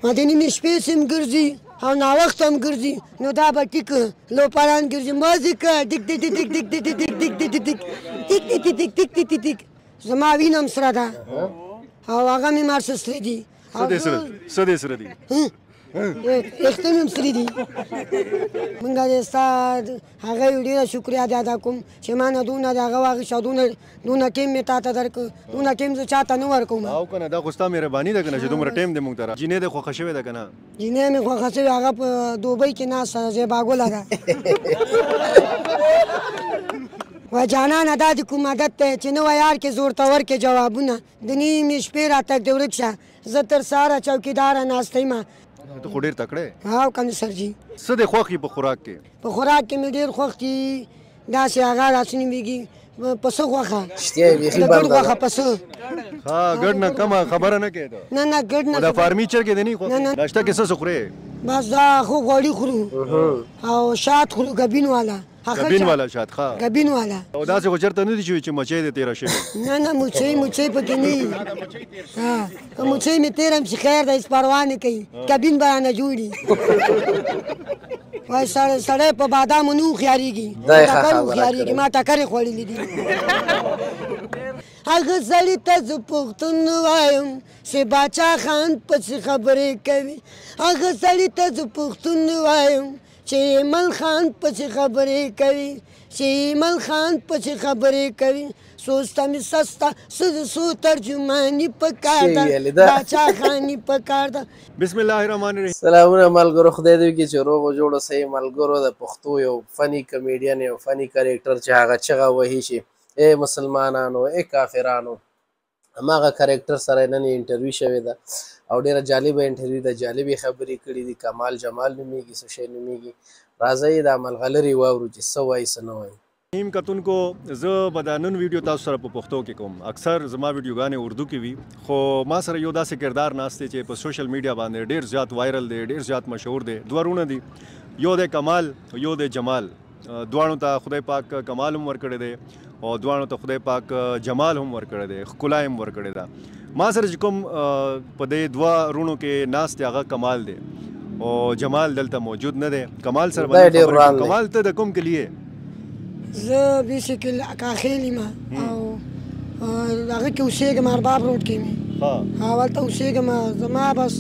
مدینې مې شپې سم ګرځي او ناوخته هم ګرځي نو دا به ټیک لوپاران ګرځي موزیکا ټیک ټیک ټیک ټیک ټیک ټیک ټیک ټیک ټیک ټیک ټیک ټیک ټیک ټیک ټیک ټیک زما وینه هم سره ده او هغه مې مار څه سره دي څه دې سره دي ویښته مې هم سره دي مونږ د ستا هغه ډېره شکریا ادا کوم چې ما نه دونه د هغه واخیست او دونه ټیم مې تا ته درکړ دونه ټیم زه چا ته نه ورکوم او که نه دا خو ستا مهرباني ده که نه چې دومره ټیم دې مونږ ته را جینۍ دې خوښه شوې ده که نه جینۍ مې خوښه شوې هغه په دوبۍ کې ناسته ده زیباګله ده و جانانه دا د کوم عادت دی چې نوی یار کې زور ته ورکې جوابونه د نیمې شپې راتګ دې ورک شه زه تر سهاره چوکیداره ناسته یم ته خو ډېر تکړه یې هاو کنه سرجي څه دې خوښ وي په خوراک کې په خوراک کې مې ډېر خوښ دي داسې هغه داسې نومېږي پسه غوښه د ګډ غوښه پسه ها ګډ نه کمه خبره نه کوې ته نه ګډ نه دا فارمي چرګې دې نه خوښ ناشته کې څه څه خورې بس دا خو غوړي خورو او شات خورو ګبین والا ګبین والا شات ښه ګبین والا او داسې خو چېرته نه دي چې مچۍ دې تېره شوې نه مچۍ پکې نه وي که مچۍ مې تېره هم چې خیر ده هېڅ پروا نه کوي ګبین به رانه جوړي وایي سړی په بادامو نه هوښیارېږي ټکر هوښیارېږي ما ټکرې خوړلي دي هغه سړي ته زه پښتون وایم چې باچا خان پسې خبرې کوي هغه سړي ته زه پښتون وایم چې ایمل خان پسې خبرې کوي چې ایمل خان پسې خبرې کوي سوسته مې سسته سو ترجماني پکار ده باچا خاني پکار ده بسم الله الرحمن الرحیم سلامونه ملګرو خدای دې وکړي چې روغ او جوړ اوسئ ملګرو د پښتو یو فني کمیډین یو فني کریکټر چې هغه چغه وهي شي ای مسلمانانو ای کافرانو هماغه کریکټر سره نن انټرویو شوې ده او ډېره جالبه انټرویو ده جالبې خبرې کړي دي کمال جمال نومیږي څه شی نومیږي راځئ دا ملغلرې واورو چې څه وایي څه نه وایي ټیم کتونکو زه به دا نن ویډیو تاسو سره په پښتو کې کوم اکثر زما ویډیوګانې اردو کې وي خو ما سره یو داسې کردار ناست دی چې په سوشل میډیا باندې ډېر زیات وایرل دی ډېر زیات مشهور دی دوه رونه دي یو دی کمال یو دی جمال دواړو ته خدای پاک کمال هم ورکړی دی او دواړو ته خدای پاک جمال هم ورکړی دی ښکلا هم ورکړې ده ما سره چې کوم په دې دوه رونو کې ناست دی هغه کمال دی او جمال دلته موجود نه دی کمال سره کمال ته د کوم کلیې زه بیسیکل کاخیل یم او هغه کې اوسېږم ارباب روډ کې مې هلته اوسېږم زما بس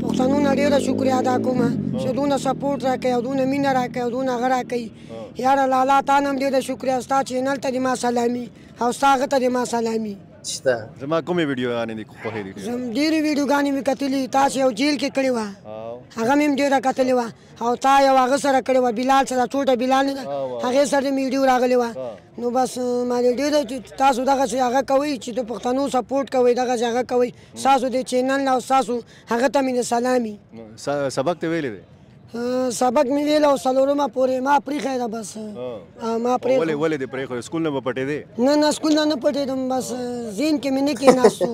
پښتنو نه ډېره شکریا ادا کوم چې دونه سپورټ راکوي او دونه مینه راکوي او دونه هغه راکوي یاره لالا تا نه هم ډېره شکریا ستا چینل ته دې ما سلامي او ستا هغه ته دې ما سلامي زما کومې ویډیوګانې دي خوښې دي ډېرې ویډیوګانې مې کتلي تاسو یو جیل کې کړې وه هغه مې هم ډېره کتلې وه او تا یو هغه سره کړې وه بلال سره څوټه بلال نه ده هغې سره مې ویډیو راغلې وه نو بس ما ډېره تاسو دغسې هغه کوئ چې د پښتنو سپورټ کوئ دغسې هغه کوئ ستاسو د چینل نه او ستاسو هغه ته مې د سلامي سبق ته ویلې دی سبق مې ویل او څلورمه پورې ما پرېښی ده بس ما ولې دې پرېښود سکول نه به پټېدې نه سکول نه نه پټېدم بس ذهن کې مې نه کېناستو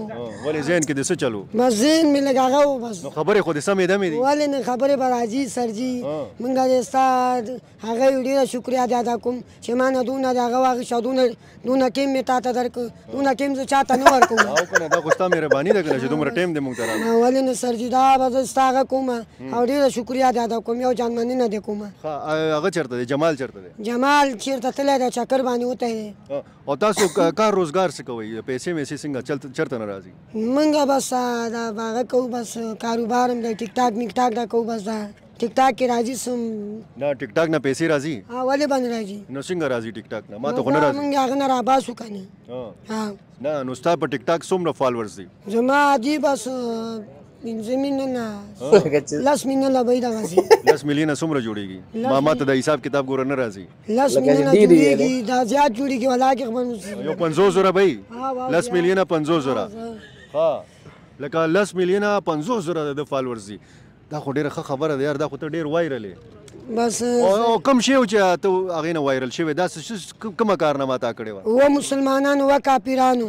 ولې ذهن کې دې څه چلو بس ذهن مې لږ هغه و بس نو خبرې خو دې سمې دمې دي ولې نه خبرې به راځي سرجي مونږ د ستا هغه ډېره شکریا ادا کوم چې ما نه دونه د هغه واخیست او دونه ټیم مې تا ته درکړ دونه ټیم زه چا ته نه ورکوم او که نه دا خو ستا مهرباني ده که نه چې دومره ټیم دې مونږ ته راغلی ولې نه سرجي دا به زه ستا هغه کوم او ډېره شکریا ادا کوم یو جان مننه دې کومه هغه چېرته دی جمال چېرته دی جمال چېرته تللی دی چکر باندې وتی دی او تاسو کار روزګار څه کوئ پیسې میسې څنګه چېرته نه راځي مونږ بس دا هغه کوو بس کاروبار هم دی ټیک ټاک میک ټاک دا کوو بس دا ټیک ټاک کې راځي سم نه ټیک ټاک نه پیسې راځي ولې باندې راځي نو څنګه راځي ټیک ټاک نه ما ته خو نه راځي مونږ هغه نه راباسو که نه نه نو ستا په ټیک ټاک څومره فالورز دي زما عادي بس 15 میلیونه 10 میلیونه به یې دغسې 10 میلیونه څومره جوړېږي ما ته د حساب کتاب ګوره نه راځي 10 میلیونه جوړېږي دا زیات جوړېږي ولاکې خبر یو 50 به یې 10 میلیونه 50 ها لکه 10 میلیونه 50 د فالورز دي دا خو ډېره ښه خبره ده یار دا خو ته ډېر وایرل یې بس او کوم شی و چې ته هغې نه وایرل شوې داسې کومه کارنامه تا کړې وه و مسلمانانو و کافرانو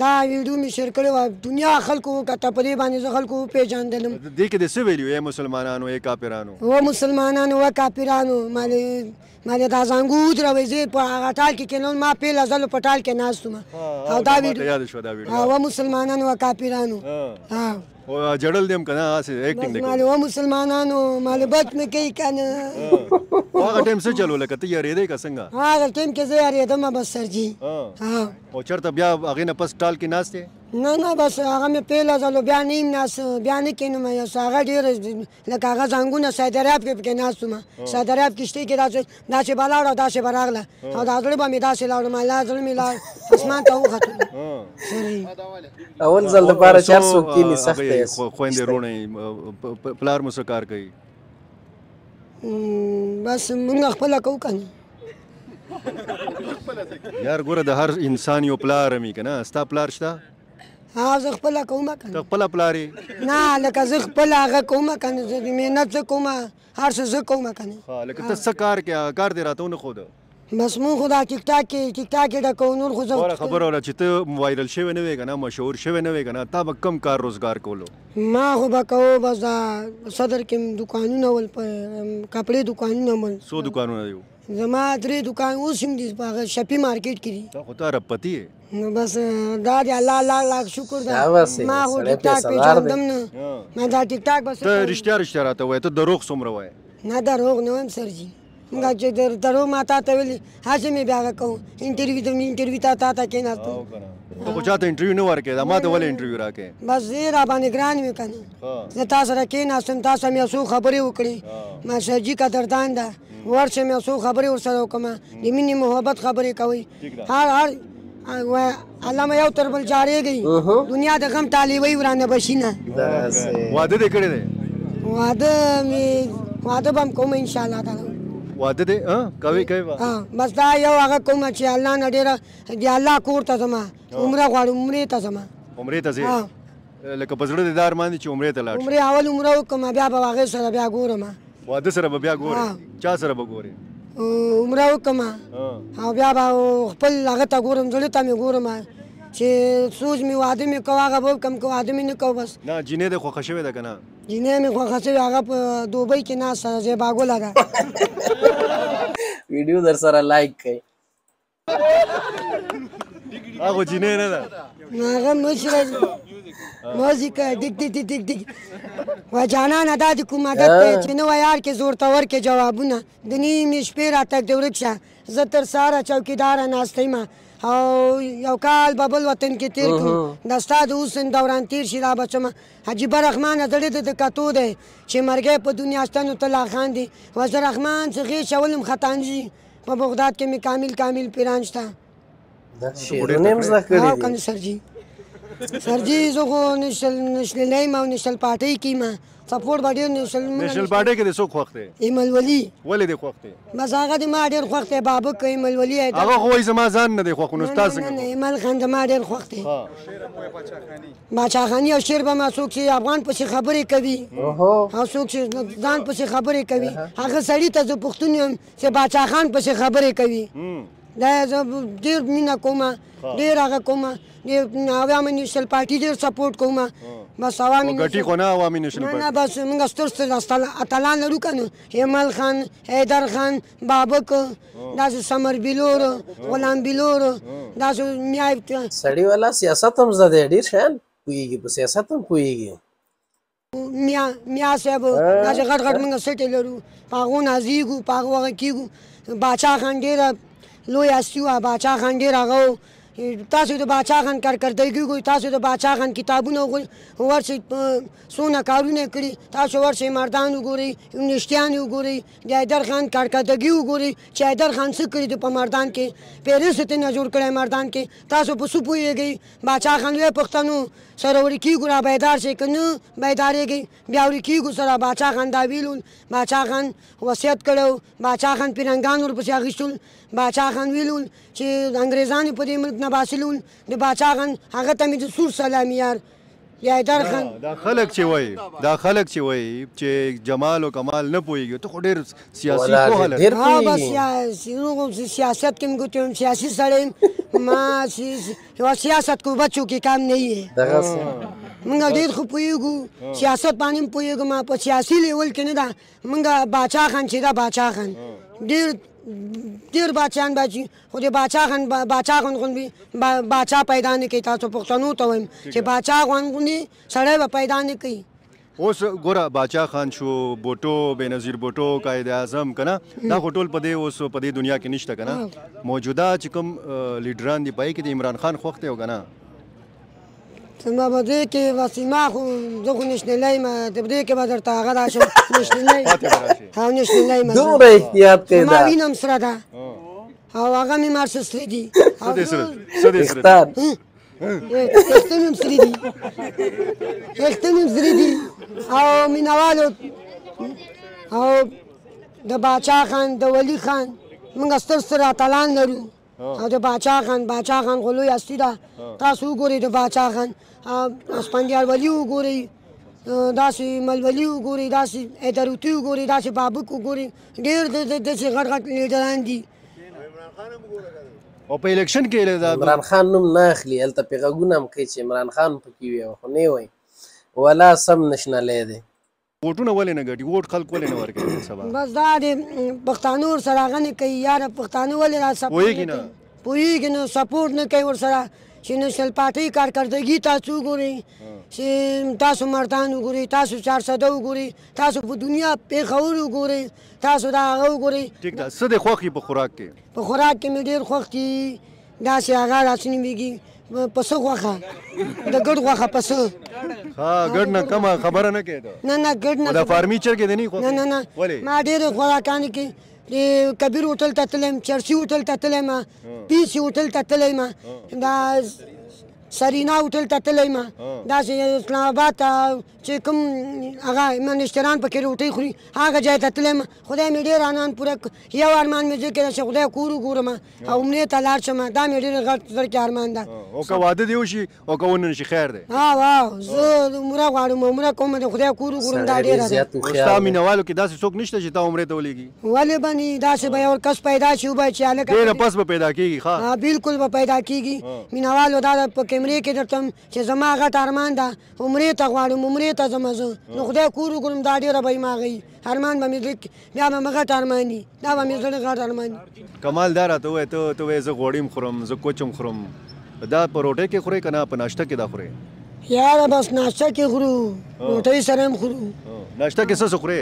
دا ویډیو مې شیر کړې وه دنیا خلکو وکته په دې باندې زه خلکو وپېژندلم دې کې دې څه ویلي ای مسلمانانو ای کافرانو و مسلمانانو و کافرانو مالې دا زنګو ودروي زه په هغه ټال کې کېنول ما پیله زلو په ټال کې ناست وم او دا ویډیو و مسلمانانو و کافرانو او جړل دیم کنه اسه بس ایکټینګ مال و مسلمانانو مال بچ مې کوي کنه هغه ټیم څه چلو لکه ته یارې کا څنګه هغه ټیم کې زه یارېدم بس سرجي ها او چرته بیا هغه نه پس ټال کې ناشته نه بس هغه مې پیله ځلو بیا نیم ناس بیا نه کینم یو هغه ډېر لکه هغه زنګونه سعودي عرب کې پکې ناستم سعودي عرب کښتۍ کې داسې بلاړه داسې به راغله او دا زړه به مې داسې لاړم الله زړه مې لاړ اسمان ته وختلو اول ځل دپاره چې هر څوک کیني سخت دی خویندې وروڼه پلار مو څه کار کوي بس موږ خپله کوو که نه یار ګوره د هر انسان یو پلار مي که نه ستا پلار شته ها زه خپله کوم که ته نه خپله پلار یې نه لکه زه خپله هغه کوم که نه زه محنت زه کوم هر څه زه کوم که نه لکه ته څه کار کې کار دې راته ونه ښوده بس مونږ خو دا ټیک ټاک کې ډکوو نور خو اوره خبره وله چې ته وایرل شوی نه وې که نه مشهور شوی نه وې که نه تا به کم کار روزګار کولو ما خو به کوو بس دا صدر کې دکانونه ول کپړې دکانونه ول څو دوکانونه دي زما 3 دکان اوس هم دي په هغه شپي مارکیټ کې دي تا خو ته ربپتي یې نو بس دا دی الله لاک شکر دا ما خو ټیک ټاک پېژندم نه ما دا ټیک ټاک بس ته رښتیا راته وایې ته دروغ څومره وایې نه دروغ نه وایم سرجي موږ چې دروغ ما تا ته ویلي هسې مې بیا هغه کوو انټرویو تا کېناستم ته خو چاته انټرویو نه ورکې دا ما ته ولې انټرویو راکې بس زه را باندې ګران وي که نه زه تا سره کېناستم تا سره مې څو خبرې وکړې ما سرجي قدردان ده ورشه مې څو خبرې ورسره وکړم د مینې محبت خبرې کوئ هر علامه یو تر بل جارېږي دنیا د غم طالبۍ ورانه بشي نه واده دې کړی دی واده به هم کوم انشاءالله تعالی واده دې کوي بس دا یو هغه کوم چې الله نه ډېره د الله کور ته ځم عمره غواړم عمرې ته ځم عمرې ته ځې لکه په زړه دې دا ارمان دي چې عمرې ته لاړ عمرې اول عمره وکړم بیا به هغې سره بیا ګورم واده سره به بیا ګورې چا سره به ګورې عمره وکړم او بیا به خپل هغه ته ګورم زړه ته مې ګورم چې سوچ مې واده مې کوه هغه به وکړم که واده مې نه کوه بس نه جینۍ دې خوښه شوې ده که نه جینۍ مې خوښه شوې هغه په دوبۍ کې ناسته ده زیباګله ده ویډیو در سره لایک کړئ هغه جینۍ نه ده هغه مشره موزیکا ډیک ډیک ډیک ډیک و جانانه دا د کوم عادت دی چې نوی یار کې زور ته ورکې جوابونه د نیمې شپې راتګ دې ورک شه زه تر سهاره چوکیداره ناسته یم او یو کال به بل وطن کې تېر کړم دا ستا د حسن دوران تېر شي را بچمه عجیبه رحمانه زړه د کتو دی چې مرګی په دنیا شته نو ته لا خاندې وزه رحمان څه غېږ شولم خطانځي په بغداد کې مې کامل پیران شته شعرونه هم زده کړي دي کنه سرجي زه خو نشللی یم او نشل پارټۍ کې یم سپورټ به ډېر نیشنل پارټۍ کې دې څوک خوښ دی ایمل ولي ولې دې خوښ دی بس هغه د ما ډېر خوښ دی بابک ایمل ولي هغه خو وایي زما ځان نه دی خوښ نو ستا څنګه نه ایمل خان زما ډېر خوښ دی باچاخاني او شعر به ما څوک چې افغان پسې خبرې کوي او څوک چې ځان پسې خبرې کوي هغه سړي ته زه پښتون یم چې باچاخان پسې خبرې کوي دا زه ډېر مینه کوم ډېر هغه کوم عوامي نیشنل پارټي ډېر سپورټ کوم بس عوامي ګټي خو نه عوامي نیشنل پارټي نه بس موږ ستر اتلان لرو که نه ایمل خان حیدر خان بابک داسې سمر بلور غلام بلور داسې سړي والا سیاست هم زده دی ډېر شیان پوهېږي په سیاست هم پوهېږي میا صاحب داسې غټ غټ موږ سټې لرو په هغو نازېږو په هغو هغه کېږو باچا خان ډېره لوی هستي وه باچا خان ډېر هغه تاسو د باچا خان کارکردګي ګورئ تاسو د باچا خان کتابونه ورشئ څونه کارونه کړي تاسو ورشئ مردان وګورئ نشتیان وګورئ د حیدر خان کارکردګي وګورئ چې حیدر خان څه کړي دي په مردان کې پیرس یې نه جوړ کړی مردان کې تاسو په څه پوهېږئ باچا خان لوی پښتنو سره ورې کېږو را بیدار شئ که نه بیدارېږئ بیا ورې کېږو سره باچا خان دا ویلول باچا خان وصیت کړی باچا خان پیرنګان ورپسې اخیستل باچا خان ویلول چې انګریزان په دې ملک نه باسلول د باچا خان هغه ته مې د سور سلامي یار حیدر خان دا خلک چې وایي چې جمال او کمال نه پوهېږي ته خو ډېر سیاسي پوهه لرې بس سیاست کې مې ګوتې سیاسي سړی یم ما سیاست کو بچو کې کام نه یې موږ ډېر ښه پوهېږو سیاست باندې هم پوهېږم په سیاسي لیول کې نه ده موږ باچا خان چې ده باچا خان ډېر ډېر باچایان باچي خو د باچا غوندې باچا پیدا نه کوي تاسو پښتنو ته وایم چې باچا غوندې سړی به پیدا نه کوي اوس ګوره باچا خان شو بوټو بېنظیر بوټو قائد اعظم که نه دا خو ټول په دې اوس په دې دنیا کې نشته که نه موجوده چې کوم لیډران دي په هغې کې د عمران خان خوښ دی او که نه زما په دې کې بس ما خو زه خو نشنلی یم د دې کې به درته هغه راشم نشنلی او نشنلی یم دومره احتیاط کوي زما وینه هم سره ده او هغه مې مار څه سرې دي ویښتان ویښته مې هم سرې دي ویښته مې هم سرې دي او مینهوالو او د باچا خان د ولی خان موږ ستر ستر اتلان لرو او د باچا خان خو لوی هستي ده تاسو وګورئ د باچا خان اسفندیار ولی وګورئ داسې ملولي وګورئ داسې ایدروتي وګورئ داسې بابک وګورئ ډېر داسې غټ غټ لیډران دي او په الیکشن کې عمران خان نوم نه اخلي هلته پې غږونه هم کوي چې عمران خان پکې وي خو نه وایي ولا سم نشنلی دی ووټونه ولې نه ګټي ووټ خلک ولې نه ورکوي سبا بس دا د پښتانو ورسره هغه نه کوي یاره پښتانه ولې را پوهېږي نه سپورټ نه کوي ورسره چې نېشنل پارټۍ کارکردګي تاسو وګورئ چې تاسو مردان وګورئ تاسو 400 وګورئ تاسو په دنیا پېښور وګورئ تاسو دا هغه وګورئ ټیک ده څه دی خوښ په خوراک کې په خوراک کې مې ډېر خوښ دي داسې هغه داسې نومېږي پسه غوښه د ګډ غوښه پسه ها ګډ نه کمه خبره نه کوې نه ګډ نه د فارمیچر کې دی نه نه ما ډېرې خوراکانې کې د کبیر هوټل ته تللی یم چرسي هوټل ته تللی یم پیسي هوټل ته تللی یم دا سرینا هوټل ته تللی یم داسې اسلام آباد ته چې کوم هغه منشتران پکې روټۍ خوري هغه ځای ته تللی یم خدای مې ډېر ارمان پوره یو ارمان مې زه کېده چې خدای کور وګورم او عمرې ته لاړ شم دا مې ډېر غټ زړه کې ارمان ده او که واده دې وشي او که ونه نشي خیر دی واو زه عمره غواړم عمره کوم د خدای کور وګورم دا ډېره ده ستا مینهوالو کې داسې څوک نشته چې تا عمرې ته ولېږي ولې به نه داسې به یو کس پیدا شي وبه چې هلکه ډېره پس به پیدا کېږي ښه بلکل به پیدا کېږي مینهوالو دا په کیمرې کې درته چې زما غټ ارمان ده عمرې ته غواړم عمرې ته ځم زه نو خدای کور وګورم دا ډېره به یې ماغوي ارمان به مې بیا به مې غټ ارمان دي دا به مې زړه غټ ارمان دي کمال دا راته ووایه ته وایې زه غوړي خورم زه کوچ هم خورم دا په روټۍ کې خورې که نه په ناشته کې دا خورې یاره بس ناشته کې خورو روټۍ سره هم خورو ناشته کې څه خورې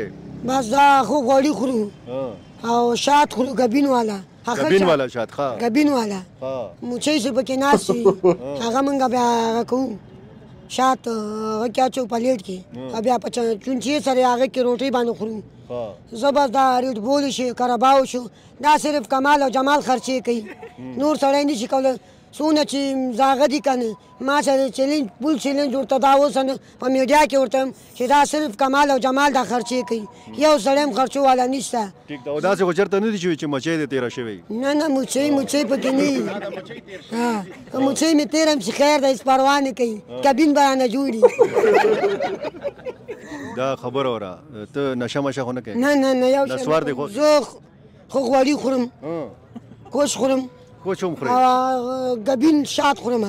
بس دا خو غوړي خورو او شات خورو ګبین والا ګبین والا شات ښه ګبین والا موچۍ چې پکې ناست وي هغه موږ بیا هغه کوو شات هغه کې اچو پلیټ کې بیا په چونچې سره هغه کې روټۍ باندې خورو زه بس دا ریډ بول شي کرباو شو دا صرف کمال او جمال خرچې کوي نور سړی نشي کولی څونه چې زاغه دي که نه ما سره چیلنج پول چیلنج ورته دا اوس په میډیا کې ورته چې دا صرف کمال او جمال دا خرچې کوي یو سړی هم خرچو والا نشته ټیک ده او داسې خو چېرته نه دي چې مچۍ دې تېره شوې نه مچۍ پکې نه وي که مچۍ مې تېره هم چې خیر ده هېڅ پروا نه کوي کبین به رانه جوړي دا خبره وره ته نشه مشه خو نه کوې نه یو نسوار دې خوښ زه خو غوړي خورم کوچ خورم کوچ هم خورې ګبین شات خورم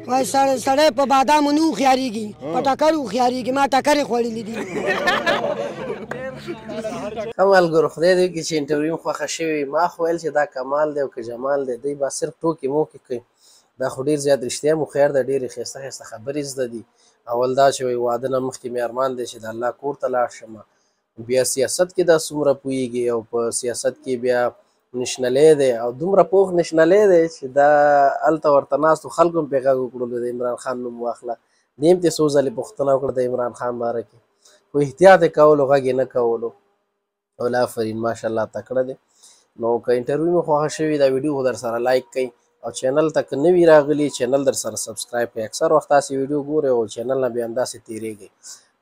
وای سړی په بادامو نه هوښیارېږي په ټکر هوښیارېږي ما ټکرې خوړلي دي ښه ملګرو خدای دې وکړي چې انټرویو مو خوښه شوې ما خو ویل چې دا کمال دی او که جمال دی دوی به صرف ټوکې موکې کوي دا خو ډېر زیات رښتیا مو خیر ده ډېرې ښایسته ښایسته خبرې زده دي اول دا چې وایي واده نه مخکې مې ارمان دی چې د الله کور ته لاړ شم بیا سیاست کې دا څومره پوهېږي او په سیاست کې بیا نشنلی دی او دومره پوخ نشنلی دی چې دا هلته ورته ناستو خلکو هم پرې غږ وکړلو د عمران خان نوم واخله دې هم ترې څو ځلې پوښتنه وکړه د عمران خان باره کې خو احتیاط یې کولو غږ یې نه کولو ولا آفرین ماشاءالله تکړه دی نو که انټرویو مې خوښه شوې دا ویډیو خو در سره لایک کوئ او چینل ته که نوي راغلي چینل در سره سبسکرایب کړئ اکثر وخت تاسې ویډیو ګورئ او چینل نه بیا همداسې تېرېږئ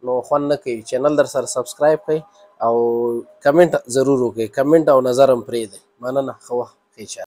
نو خوند نه کوي چینل در سره سبسکرایب کړئ او کمنټ ضرور وکړئ کمنټ او نظر هم پرېږدئ مننه ښه وخت ښه چا